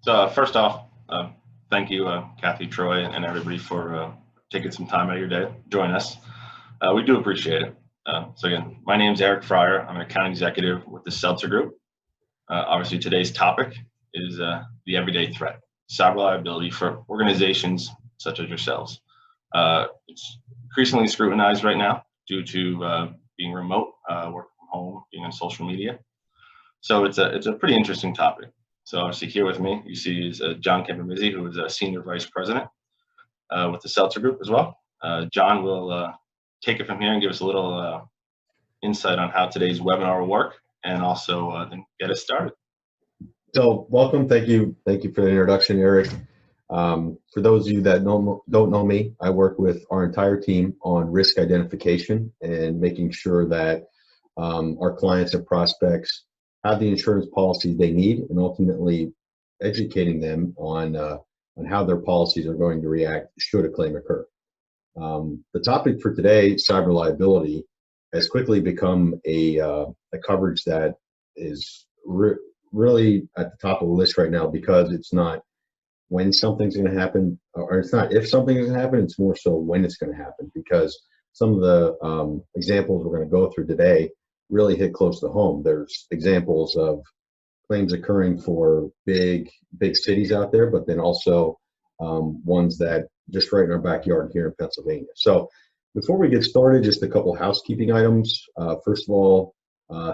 So first off, thank you, Kathy, Troy, and everybody for taking some time out of your day to join us. We do appreciate it. So again, my name is Eric Fryer. I'm an account executive with the Seltzer Group. Obviously, today's topic is the everyday threat, cyber liability for organizations such as yourselves. It's increasingly scrutinized right now due to being remote, work from home, being on social media. So it's a pretty interesting topic. So obviously here with me, you see is John Campomizzi, who is a Senior Vice President with the Seltzer Group as well. John will take it from here and give us a little insight on how today's webinar will work and also then get us started. So welcome, thank you for the introduction, Eric. For those of you that don't know me, I work with our entire team on risk identification and making sure that our clients and prospects have the insurance policy they need, and ultimately educating them on how their policies are going to react should a claim occur. The topic for today, cyber liability, has quickly become a coverage that is really at the top of the list right now, because it's not when something's going to happen, or it's not if something is going to happen, it's more so when it's going to happen, because some of the examples we're going to go through today really hit close to home. There's examples of claims occurring for big cities out there, but then also ones that just right in our backyard here in Pennsylvania. So before we get started, just a couple housekeeping items. First of all,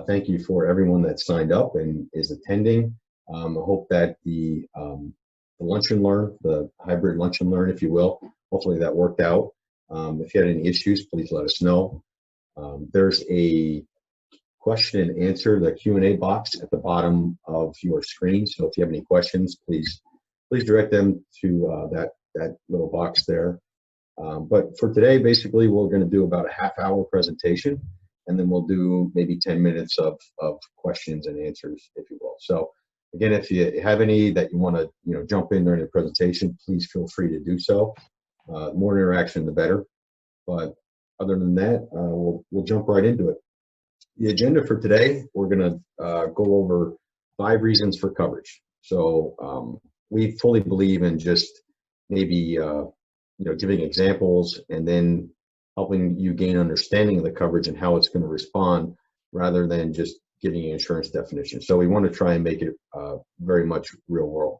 thank you for everyone that signed up and is attending. I hope that the lunch and learn, the hybrid lunch and learn, if you will, hopefully that worked out. If you had any issues, please let us know. There's a question and answer, the Q&A box at the bottom of your screen. So if you have any questions, please direct them to that little box there. But for today, basically, we're going to do about a half-hour presentation, and then we'll do maybe 10 minutes of questions and answers, if you will. So again, if you have any that you want to jump in during the presentation, please feel free to do so. The more interaction, the better. But other than that, we'll jump right into it. The agenda for today, we're going to go over 5 reasons for coverage. So we fully believe in just maybe giving examples and then helping you gain understanding of the coverage and how it's going to respond, rather than just giving an insurance definition. So we want to try and make it very much real world.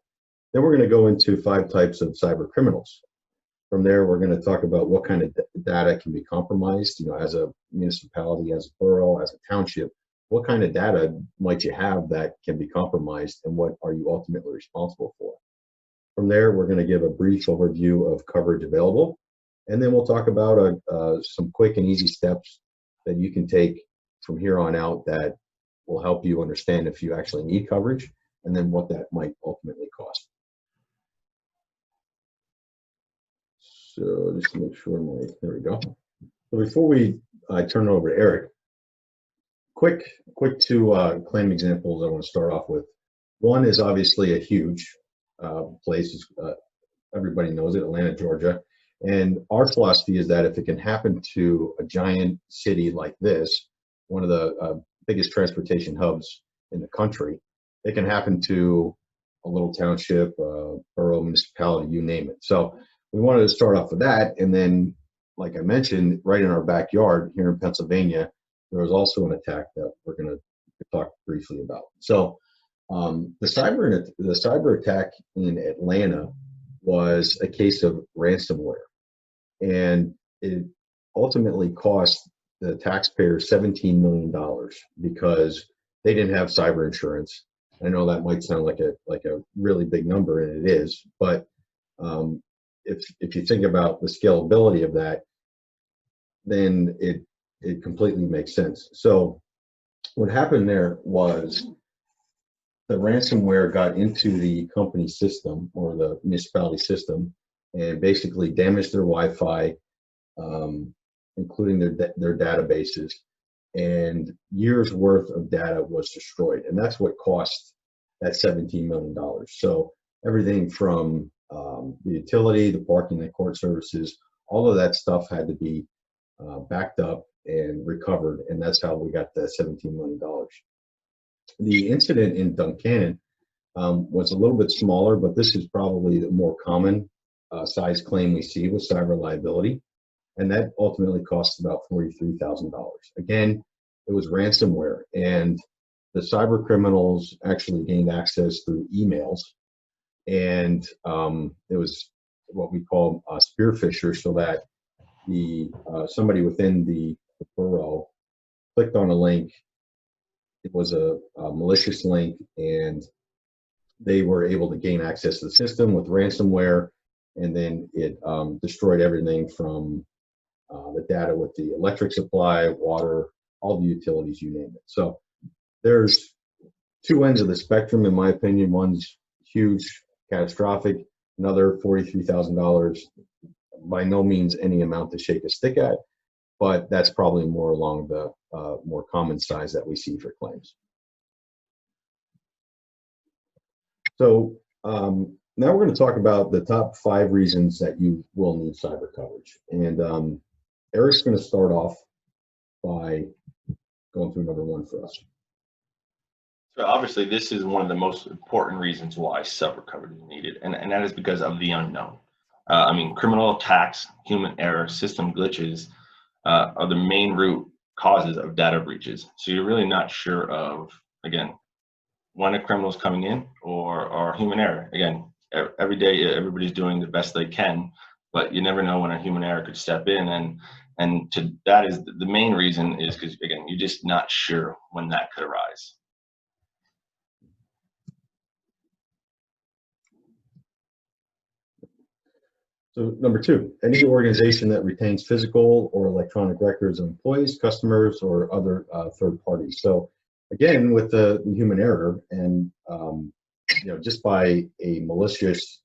Then we're going to go into 5 types of cyber criminals. From there, we're going to talk about what kind of data can be compromised, as a municipality, as a borough, as a township. What kind of data might you have that can be compromised, and what are you ultimately responsible for? From there, we're going to give a brief overview of coverage available, and then we'll talk about some quick and easy steps that you can take from here on out that will help you understand if you actually need coverage, and then what that might ultimately cost. So just to make sure there we go. So before we turn it over to Eric, quick 2 claim examples I want to start off with. One is obviously a huge place. Everybody knows it, Atlanta, Georgia. And our philosophy is that if it can happen to a giant city like this, one of the biggest transportation hubs in the country, it can happen to a little township, borough, municipality, you name it. So we wanted to start off with that, and then, like I mentioned, right in our backyard here in Pennsylvania, there was also an attack that we're going to talk briefly about. So the cyber attack in Atlanta was a case of ransomware, and it ultimately cost the taxpayers $17 million because they didn't have cyber insurance. I know that might sound like a really big number, and it is, but if you think about the scalability of that, then it completely makes sense. So what happened there was the ransomware got into the company system or the municipality system and basically damaged their Wi-Fi, including their databases, and years worth of data was destroyed. And that's what cost that $17 million. So everything from the utility, the parking, the court services, all of that stuff had to be backed up and recovered, and that's how we got the $17 million. The incident in Duncannon was a little bit smaller, but this is probably the more common size claim we see with cyber liability. And that ultimately costs about $43,000. Again, it was ransomware, and the cyber criminals actually gained access through emails, and it was what we call spear fisher, so that the somebody within the borough clicked on a link. It was a malicious link, and they were able to gain access to the system with ransomware, and then it destroyed everything from the data with the electric supply, water, all the utilities, you name it. So there's two ends of the spectrum, in my opinion. One's huge, catastrophic. Another $43,000, by no means any amount to shake a stick at, but that's probably more along the more common size that we see for claims. So now we're going to talk about the top 5 reasons that you will need cyber coverage. And Eric's going to start off by going through number 1 for us. So obviously, this is one of the most important reasons why cyber coverage is needed, and that is because of the unknown. I mean, criminal attacks, human error, system glitches are the main root causes of data breaches. So you're really not sure of, again, when a criminal is coming in or human error. Again, every day everybody's doing the best they can, but you never know when a human error could step in, and that is the main reason, is because, again, you're just not sure when that could arise. So number 2, any organization that retains physical or electronic records of employees, customers, or other third parties. So again, with the human error, and just by a malicious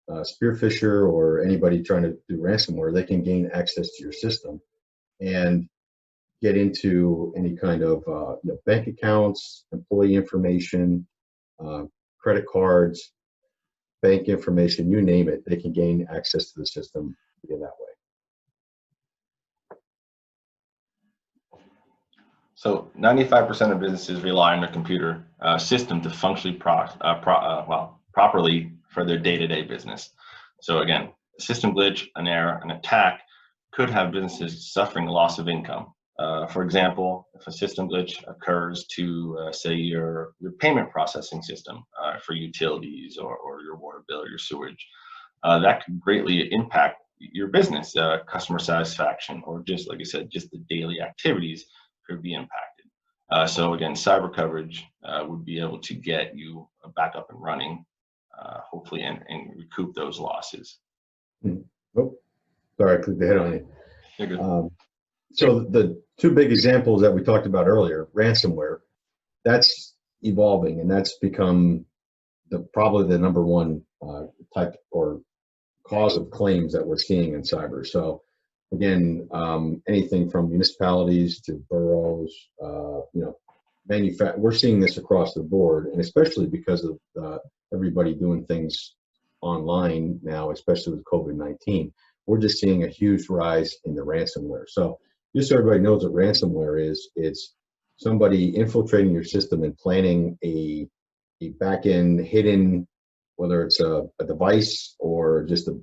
spearfisher or anybody trying to do ransomware, they can gain access to your system and get into any kind of bank accounts, employee information, credit cards, bank information, you name it. They can gain access to the system via that way. So 95% of businesses rely on their computer system to functionally properly for their day-to-day business. So again, a system glitch, an error, an attack could have businesses suffering loss of income. For example, if a system glitch occurs to, say, your payment processing system for utilities or your water bill or your sewage, that could greatly impact your business, customer satisfaction, or just, like I said, just the daily activities could be impacted. So again, cyber coverage would be able to get you back up and running, hopefully, and recoup those losses. Oh, sorry, I clicked the head on you. You're good. So the 2 big examples that we talked about earlier, ransomware, that's evolving, and that's become probably the number 1 type or cause of claims that we're seeing in cyber. So again, anything from municipalities to boroughs, we're seeing this across the board, and especially because of everybody doing things online now, especially with COVID-19, we're just seeing a huge rise in the ransomware. So just so everybody knows what ransomware is, it's somebody infiltrating your system and planning a back-end hidden, whether it's a device or just a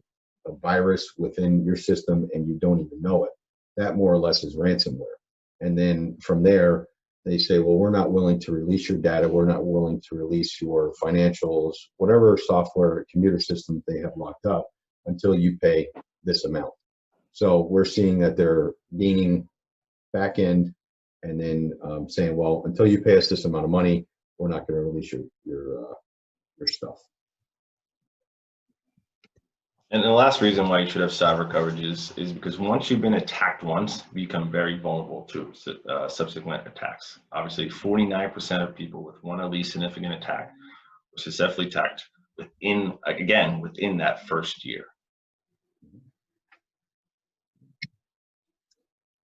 virus within your system and you don't even know it. That more or less is ransomware. And then from there, they say, well, we're not willing to release your data. We're not willing to release your financials, whatever software, computer system they have locked up, until you pay this amount. So we're seeing that they're gaining back end and then saying, well, until you pay us this amount of money, we're not going to release your stuff. And the last reason why you should have cyber coverage is because once you've been attacked once, you become very vulnerable to subsequent attacks. Obviously, 49% of people with one at least significant attack were successfully attacked within that first year.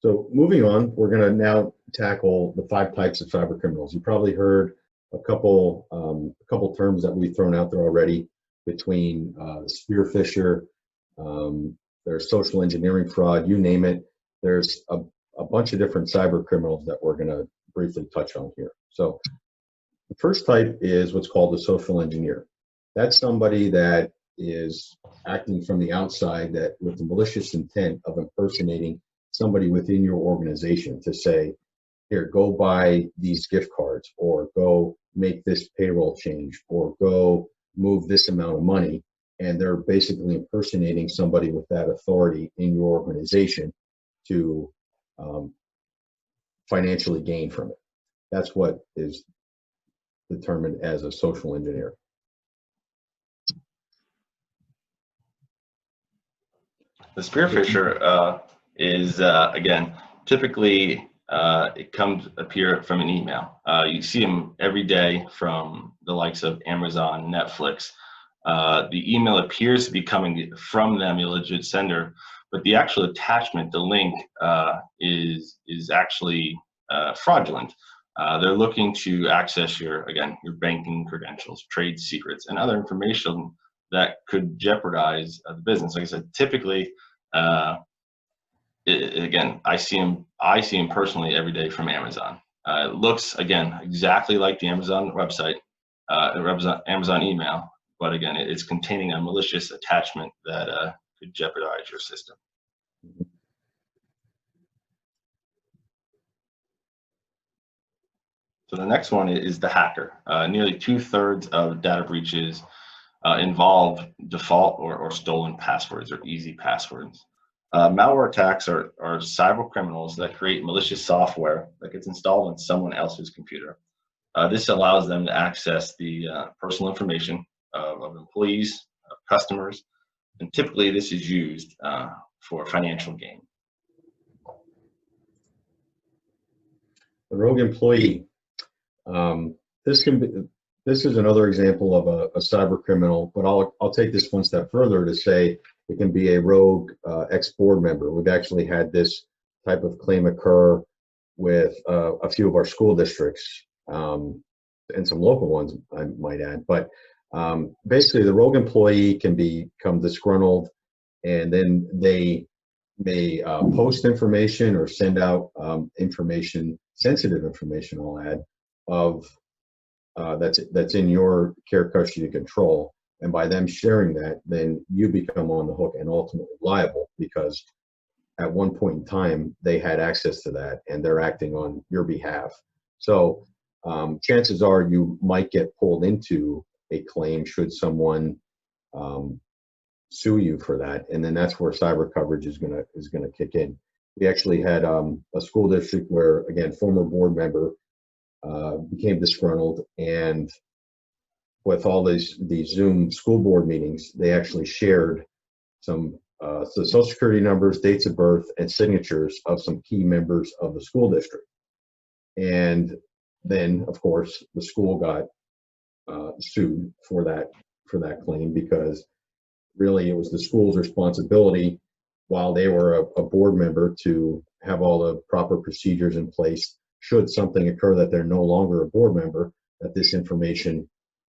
So moving on, we're going to now tackle the 5 types of cyber criminals. You probably heard a couple terms that we've thrown out there already, between spear fisher, there's social engineering fraud, you name it. There's a bunch of different cyber criminals that we're going to briefly touch on here. So The first type is what's called a social engineer. That's somebody that is acting from the outside that with the malicious intent of impersonating somebody within your organization to say, here, go buy these gift cards, or go make this payroll change, or go move this amount of money. And they're basically impersonating somebody with that authority in your organization to financially gain from it. That's what is determined as a social engineer. The spearfisher is, again, typically it comes appear from an email. You see them every day from the likes of Amazon, Netflix. The email appears to be coming from them, a legit sender, but the actual attachment, the link, is actually fraudulent. They're looking to access your banking credentials, trade secrets, and other information that could jeopardize the business. Like I said, typically, again, I see them personally every day from Amazon. It looks, again, exactly like the Amazon website, Amazon email, but again, it's containing a malicious attachment that could jeopardize your system. So the next one is the hacker. Nearly 2/3 of data breaches involve default or stolen passwords or easy passwords. Malware attacks are cyber criminals that create malicious software that gets installed on someone else's computer. This allows them to access the personal information of employees, of customers, and typically this is used for financial gain. The rogue employee. This is another example of a cyber criminal, but I'll take this one step further to say it can be a rogue ex-board member. We've actually had this type of claim occur with a few of our school districts and some local ones, I might add. But basically, the rogue employee can become disgruntled, and then they may post information or send out information, sensitive information, I'll add, of that's in your care, custody, control. And by them sharing that, then you become on the hook and ultimately liable, because at one point in time they had access to that and they're acting on your behalf. So chances are you might get pulled into a claim should someone sue you for that, and then that's where cyber coverage is gonna kick in. We actually had a school district where, again, former board member became disgruntled, and with all these Zoom school board meetings, they actually shared some social security numbers, dates of birth, and signatures of some key members of the school district. And then, of course, the school got sued for that claim, because really it was the school's responsibility, while they were a board member, to have all the proper procedures in place should something occur that they're no longer a board member, that this information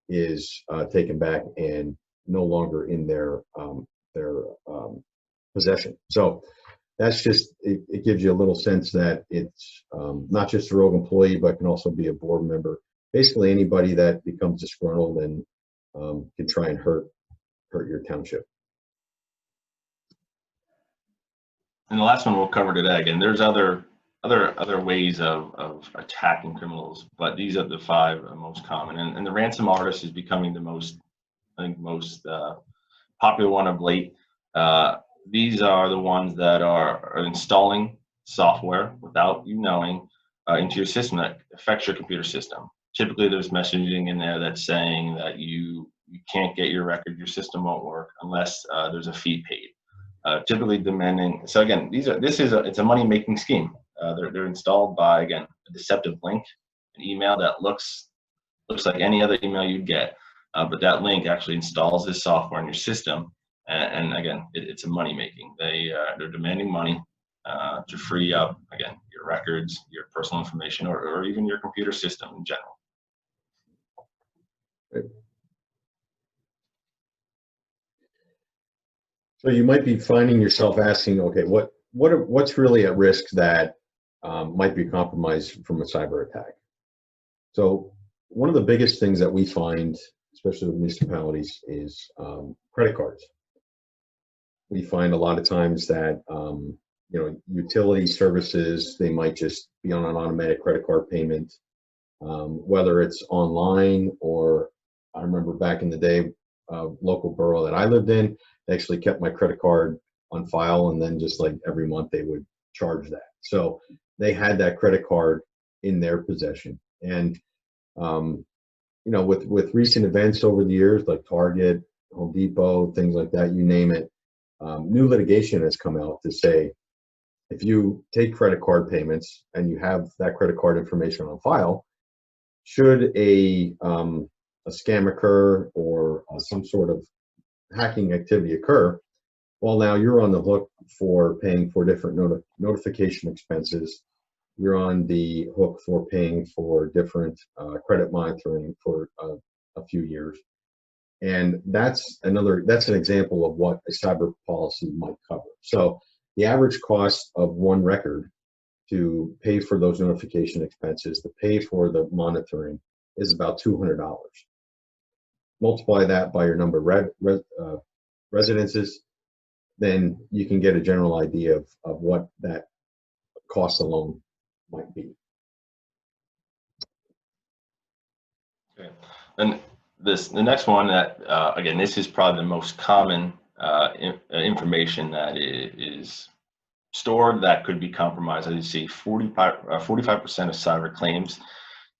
is taken back and no longer in their possession. So that's just, it gives you a little sense that it's not just a rogue employee, but can also be a board member. Basically anybody that becomes disgruntled and can try and hurt your township. And the last one we'll cover today, again, there's other ways of attacking criminals, but these are the 5 most common. And the ransom artist is becoming the most popular one of late. These are the ones that are installing software without you knowing into your system that affects your computer system. Typically, there's messaging in there that's saying that you can't get your record, your system won't work unless there's a fee paid. Typically demanding. So again, it's a money-making scheme. They're installed by, again, a deceptive link, an email that looks like any other email you'd get, but that link actually installs this software in your system, and again, it's a money-making. They're demanding money to free up, again, your records, your personal information, or even your computer system in general. So you might be finding yourself asking, okay, what's really at risk that might be compromised from a cyber attack? So one of the biggest things that we find, especially with municipalities, is credit cards. We find a lot of times that utility services, they might just be on an automatic credit card payment, whether it's online or I remember back in the day, local borough that I lived in, they actually kept my credit card on file, and then just like every month they would charge that. So they had that credit card in their possession. And with recent events over the years, like Target, Home Depot, things like that, you name it, new litigation has come out to say if you take credit card payments and you have that credit card information on file, should a scam occur or some sort of hacking activity occur, well, now you're on the hook for paying for different notification expenses. You're on the hook for paying for different credit monitoring for a few years. And that's an example of what a cyber policy might cover. So the average cost of one record to pay for those notification expenses, to pay for the monitoring, is about $200. Multiply that by your number of residences, then you can get a general idea of what that cost alone might be. Okay. And the next one that, again, this is probably the most common information that is stored that could be compromised. As you see, 45% of cyber claims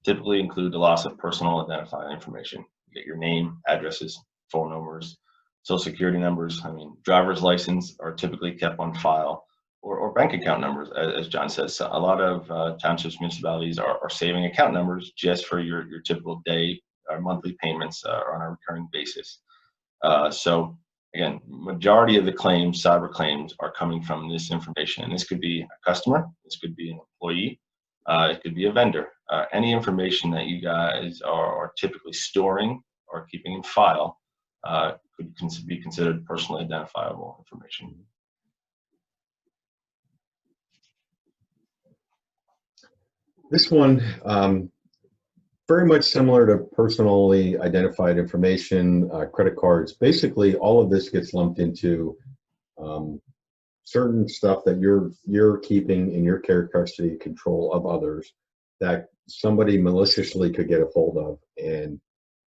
typically include the loss of personal identifying information. You get your name, addresses, phone numbers, social security numbers. I mean, driver's license are typically kept on file, or bank account numbers, as John says. So a lot of townships, municipalities are saving account numbers just for your typical day or monthly payments on a recurring basis. So again, majority of the claims, cyber claims, are coming from this information. And this could be a customer, this could be an employee, it could be a vendor. Any information that you guys are typically storing or keeping in file could be considered personally identifiable information. This one, very much similar to personally identified information, credit cards. Basically, all of this gets lumped into certain stuff that you're keeping in your care, custody, control of others that somebody maliciously could get a hold of and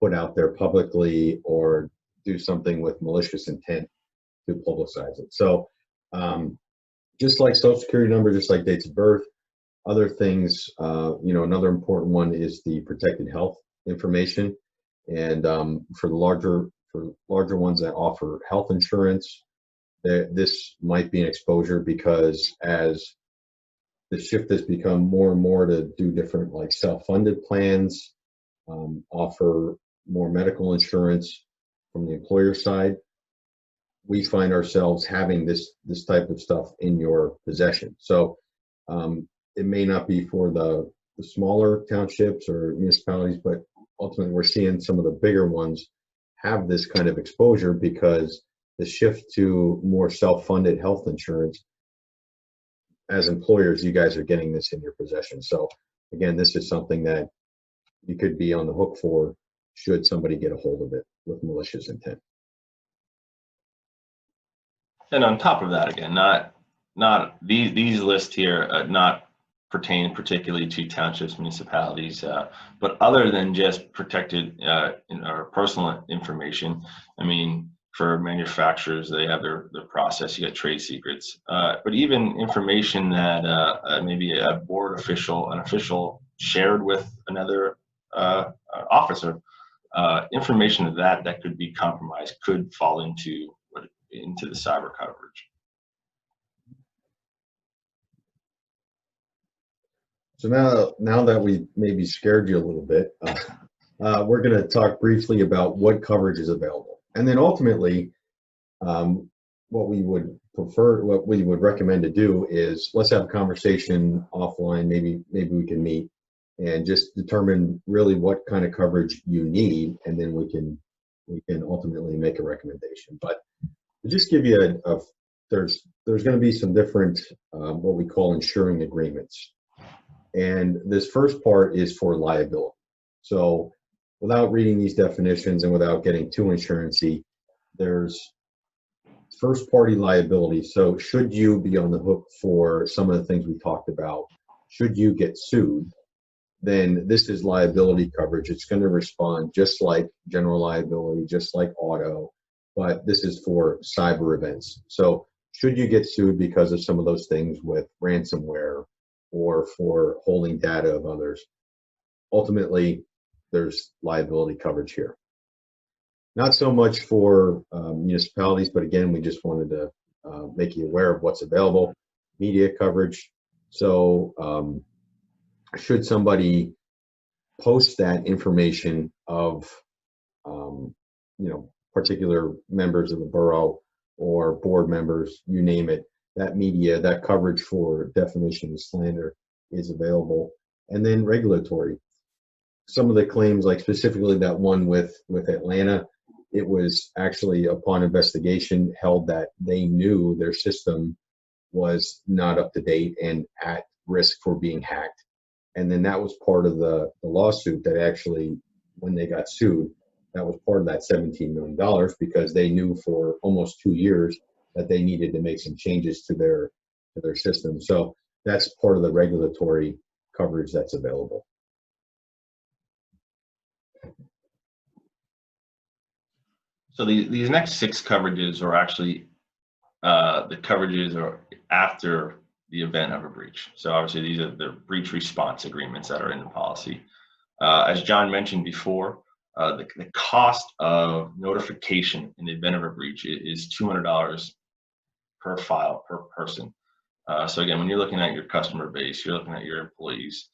put out there publicly or do something with malicious intent to publicize it. So just like social security number, just like dates of birth, other things, another important one is the protected health information. And for larger ones that offer health insurance, this might be an exposure, because as the shift has become more and more to do different like self-funded plans, offer more medical insurance from the employer side, we find ourselves having this type of stuff in your possession. So it may not be for the smaller townships or municipalities, but ultimately we're seeing some of the bigger ones have this kind of exposure, because the shift to more self-funded health insurance, as employers, you guys are getting this in your possession. So again, this is something that you could be on the hook for should somebody get a hold of it with malicious intent. And on top of that, again, not these lists here, not pertain particularly to townships, municipalities, but other than just protected or personal information. I mean, for manufacturers, they have their process. You got trade secrets, but even information that maybe a board official, an official shared with another officer, information that could be compromised could fall into the cyber coverage. So now that we maybe scared you a little bit, we're going to talk briefly about what coverage is available. And then ultimately, what we would recommend to do is let's have a conversation offline. Maybe we can meet and just determine really what kind of coverage you need, and then we can ultimately make a recommendation. But to just give you there's going to be some different what we call insuring agreements. And this first part is for liability. So without reading these definitions and without getting too insurancy, there's first party liability. So should you be on the hook for some of the things we talked about, should you get sued, then this is liability coverage. It's going to respond just like general liability, just like auto, but this is for cyber events. So should you get sued because of some of those things with ransomware or for holding data of others, ultimately there's liability coverage here. Not so much for municipalities, but again, we just wanted to make you aware of what's available. Media coverage. So should somebody post that information of particular members of the borough or board members, you name it, that media, that coverage for defamation and slander is available. And then regulatory. Some of the claims, like specifically that one with Atlanta, it was actually upon investigation held that they knew their system was not up to date and at risk for being hacked. And then that was part of the lawsuit that actually, when they got sued, that was part of that $17 million because they knew for almost 2 years that they needed to make some changes to their system. So that's part of the regulatory coverage that's available. So these next 6 coverages are actually the coverages are after the event of a breach. So obviously these are the breach response agreements that are in the policy. As John mentioned before, the cost of notification in the event of a breach is $200 per file per person. So again, when you're looking at your customer base, you're looking at your employees,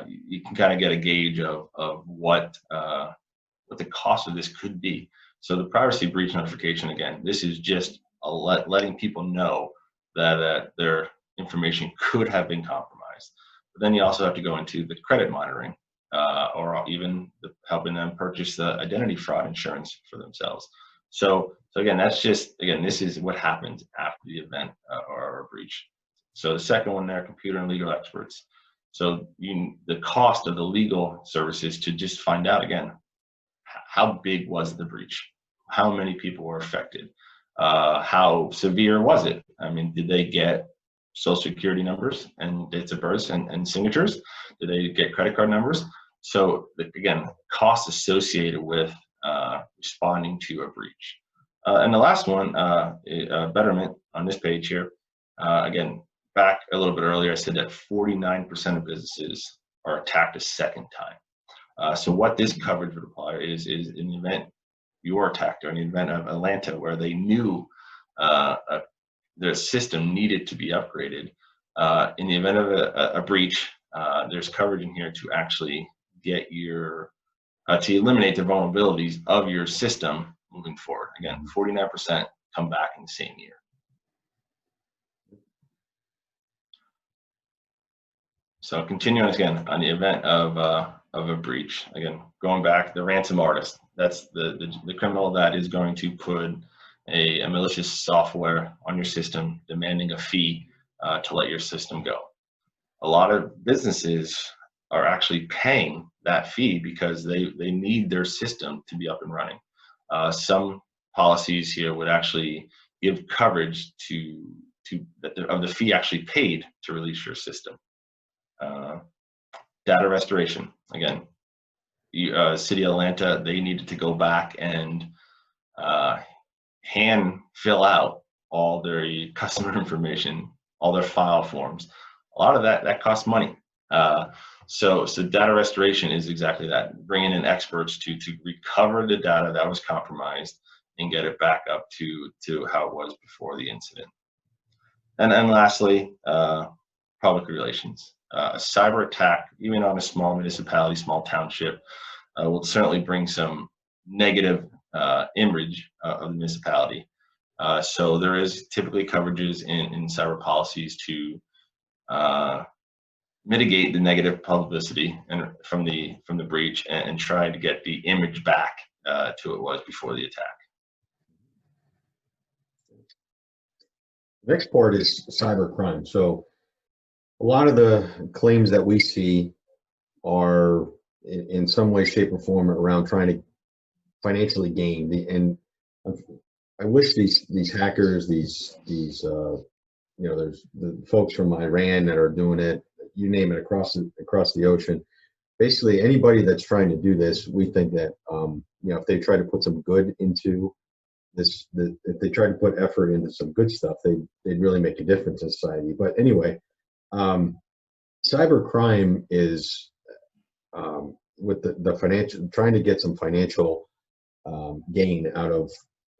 you can kind of get a gauge of what the cost of this could be. So the privacy breach notification, again, this is just letting people know that their information could have been compromised. But then you also have to go into the credit monitoring, or even helping them purchase the identity fraud insurance for themselves. So again, this is what happens after the event or a breach. So the second one there, computer and legal experts. So the cost of the legal services to just find out, again, how big was the breach? How many people were affected? How severe was it? I mean, did they get social security numbers and dates of birth and signatures? Did they get credit card numbers? So again, costs associated with responding to a breach. And the last one, betterment on this page here. Again, back a little bit earlier, I said that 49% of businesses are attacked a second time. So what this coverage would apply is in the event you are attacked, or in the event of Atlanta, where they knew their system needed to be upgraded. In the event of a breach, there's coverage in here to actually get to eliminate the vulnerabilities of your system moving forward. Again, 49% come back in the same year. So continuing again on the event of a breach, again, going back, the ransom artist, that's the criminal that is going to put a malicious software on your system, demanding a fee to let your system go. A lot of businesses are actually paying that fee because they need their system to be up and running. Some policies here would actually give coverage of the fee actually paid to release your system. Data restoration, again, City of Atlanta, they needed to go back and hand fill out all their customer information, all their file forms. A lot of that costs money. So data restoration is exactly that, bringing in experts to recover the data that was compromised and get it back up to how it was before the incident. And then lastly, public relations. A cyber attack, even on a small municipality, small township, will certainly bring some negative image of the municipality. So there is typically coverages in cyber policies to mitigate the negative publicity and from the breach and try to get the image back to what it was before the attack. Next part is cyber crime. So a lot of the claims that we see are in some way, shape, or form around trying to financially gain. And I wish these hackers, there's the folks from Iran that are doing it. You name it, across the ocean. Basically, anybody that's trying to do this, we think that if they try to put some good into this, if they try to put effort into some good stuff, they'd really make a difference in society. But anyway, cyber crime is with the financial, trying to get some financial gain out of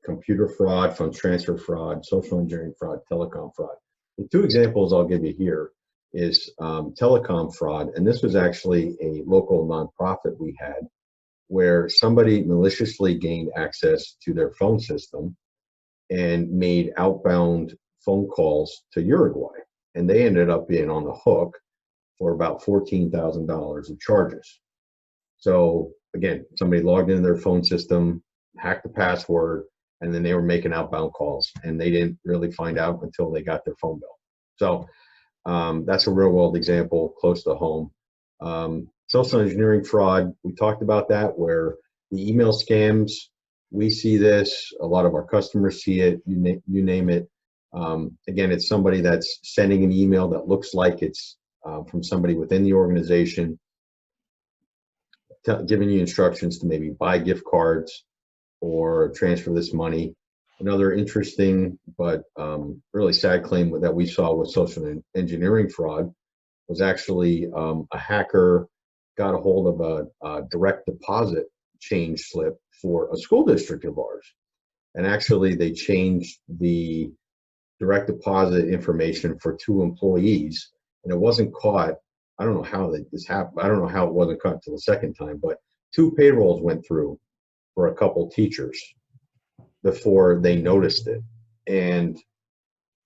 computer fraud, funds transfer fraud, social engineering fraud, telecom fraud. The two examples I'll give you here is telecom fraud, and this was actually a local nonprofit we had, where somebody maliciously gained access to their phone system and made outbound phone calls to Uruguay, and they ended up being on the hook for about $14,000 of charges. So again, somebody logged into their phone system, hacked the password, and then they were making outbound calls, and they didn't really find out until they got their phone bill. So that's a real world example close to home. Social engineering fraud, we talked about that, where the email scams, we see this, a lot of our customers see it, you name it. Again, it's somebody that's sending an email that looks like it's from somebody within the organization, giving you instructions to maybe buy gift cards or transfer this money. Another interesting but really sad claim that we saw with social engineering fraud was actually a hacker got a hold of a direct deposit change slip for a school district of ours. And actually they changed the direct deposit information for 2 employees, and it wasn't caught. I don't know how this happened. I don't know how it wasn't caught until the second time, but 2 payrolls went through for a couple teachers before they noticed it. And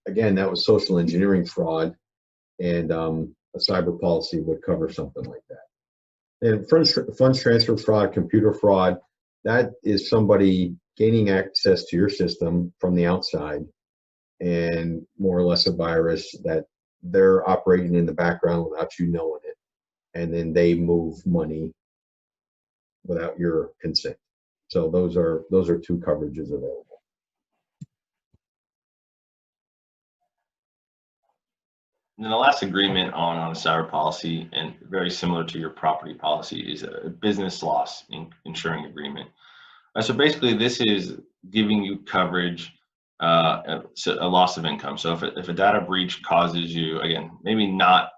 again, that was social engineering fraud, and a cyber policy would cover something like that. And funds transfer fraud, computer fraud, that is somebody gaining access to your system from the outside, and more or less a virus that they're operating in the background without you knowing it, and then they move money without your consent. So those are 2 coverages available. And then the last agreement on a cyber policy, and very similar to your property policy, is a business loss insuring agreement. So basically, this is giving you coverage, a loss of income. So if a data breach causes you, again, maybe not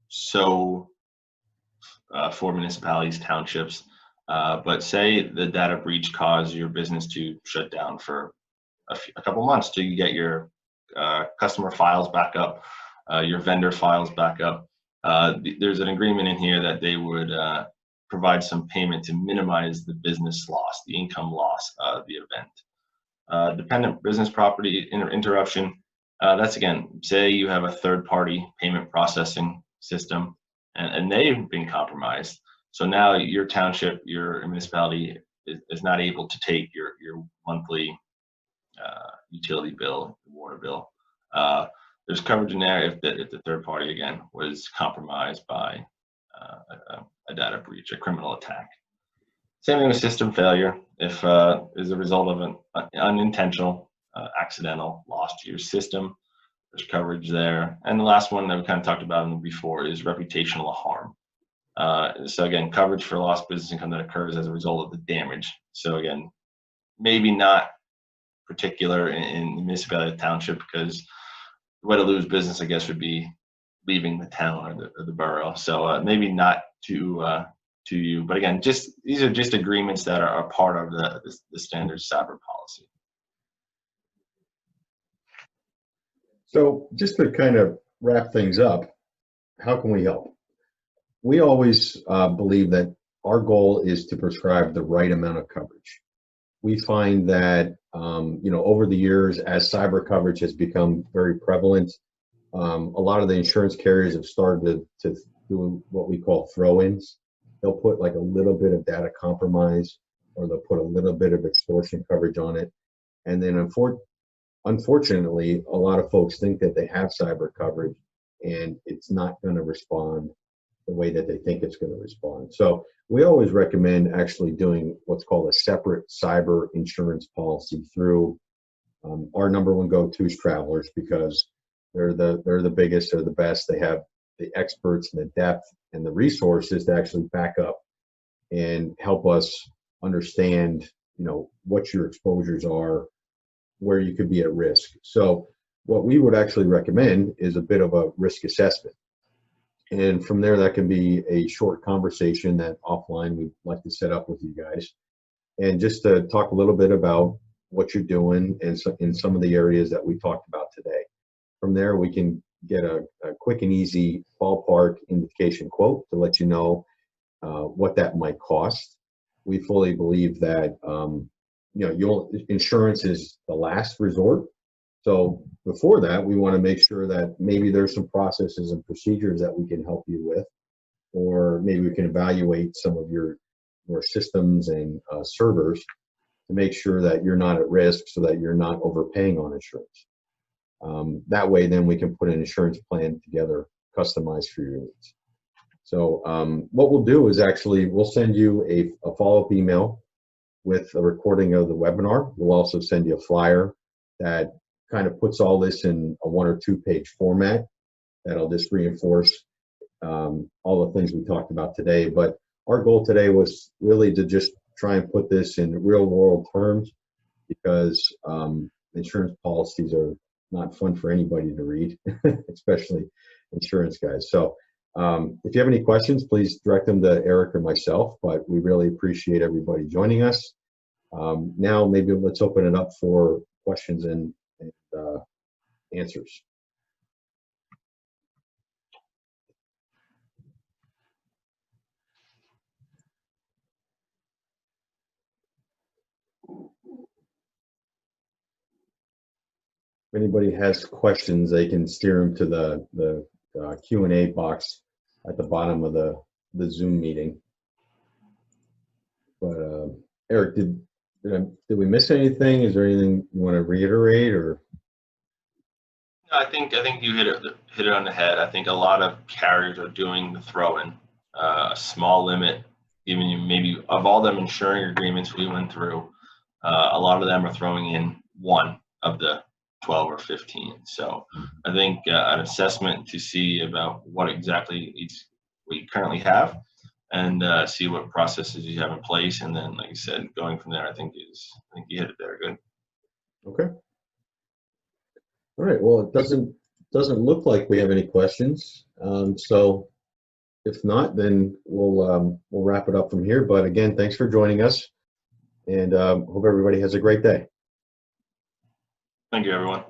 so for municipalities, townships, but say the data breach caused your business to shut down for a couple months till you get your customer files back up, your vendor files back up. There's an agreement in here that they would provide some payment to minimize the business loss, the income loss of the event. Dependent business property interruption, that's again, say you have a third-party payment processing system and they've been compromised. So now your township, your municipality is not able to take your monthly utility bill, water bill. There's coverage in there if the third party, again, was compromised by a data breach, a criminal attack. Same thing with system failure. If is a result of an unintentional, accidental loss to your system, there's coverage there. And the last one that we kind of talked about before is reputational harm. So again, coverage for lost business income that occurs as a result of the damage. So again, maybe not particular in the municipality or township, because the way to lose business, I guess, would be leaving the town or the borough. So maybe not to you, but again, these are just agreements that are part of the standard cyber policy. So just to kind of wrap things up, how can we help? We always believe that our goal is to prescribe the right amount of coverage. We find that over the years, as cyber coverage has become very prevalent, a lot of the insurance carriers have started to do what we call throw-ins. They'll put like a little bit of data compromise, or they'll put a little bit of extortion coverage on it. And then unfortunately, a lot of folks think that they have cyber coverage and it's not going to respond the way that they think it's going to respond. So we always recommend actually doing what's called a separate cyber insurance policy through our number one go-to is Travelers, because they're the biggest, they're the best. They have the experts and the depth and the resources to actually back up and help us understand, what your exposures are, where you could be at risk. So what we would actually recommend is a bit of a risk assessment. And from there, that can be a short conversation that offline we'd like to set up with you guys. And just to talk a little bit about what you're doing and so in some of the areas that we talked about today. From there, we can get a quick and easy ballpark indication quote to let you know what that might cost. We fully believe that insurance is the last resort. So before that, we want to make sure that maybe there's some processes and procedures that we can help you with, or maybe we can evaluate some of your systems and servers to make sure that you're not at risk, so that you're not overpaying on insurance. That way, then we can put an insurance plan together, customized for your needs. So what we'll do is actually we'll send you a follow-up email with a recording of the webinar. We'll also send you a flyer that kind of puts all this in a 1 or 2 page format that'll just reinforce all the things we talked about today. But our goal today was really to just try and put this in real world terms, because insurance policies are not fun for anybody to read, especially insurance guys. So if you have any questions, please direct them to Eric or myself, but we really appreciate everybody joining us. Now maybe let's open it up for questions and answers. If anybody has questions, they can steer them to the Q&A box at the bottom of the Zoom meeting. But Eric, did we miss anything? Is there anything you want to reiterate, or? I think you hit it on the head. I think a lot of carriers are doing the throw-in, a small limit, even you maybe of all them insuring agreements we went through, a lot of them are throwing in one of the 12 or 15. So I think an assessment to see about what exactly we currently have, and see what processes you have in place, and then, like I said, going from there. I think you hit it there. Good. Okay. All right. Well, it doesn't look like we have any questions. So if not, then we'll wrap it up from here. But again, thanks for joining us, and hope everybody has a great day. Thank you, everyone.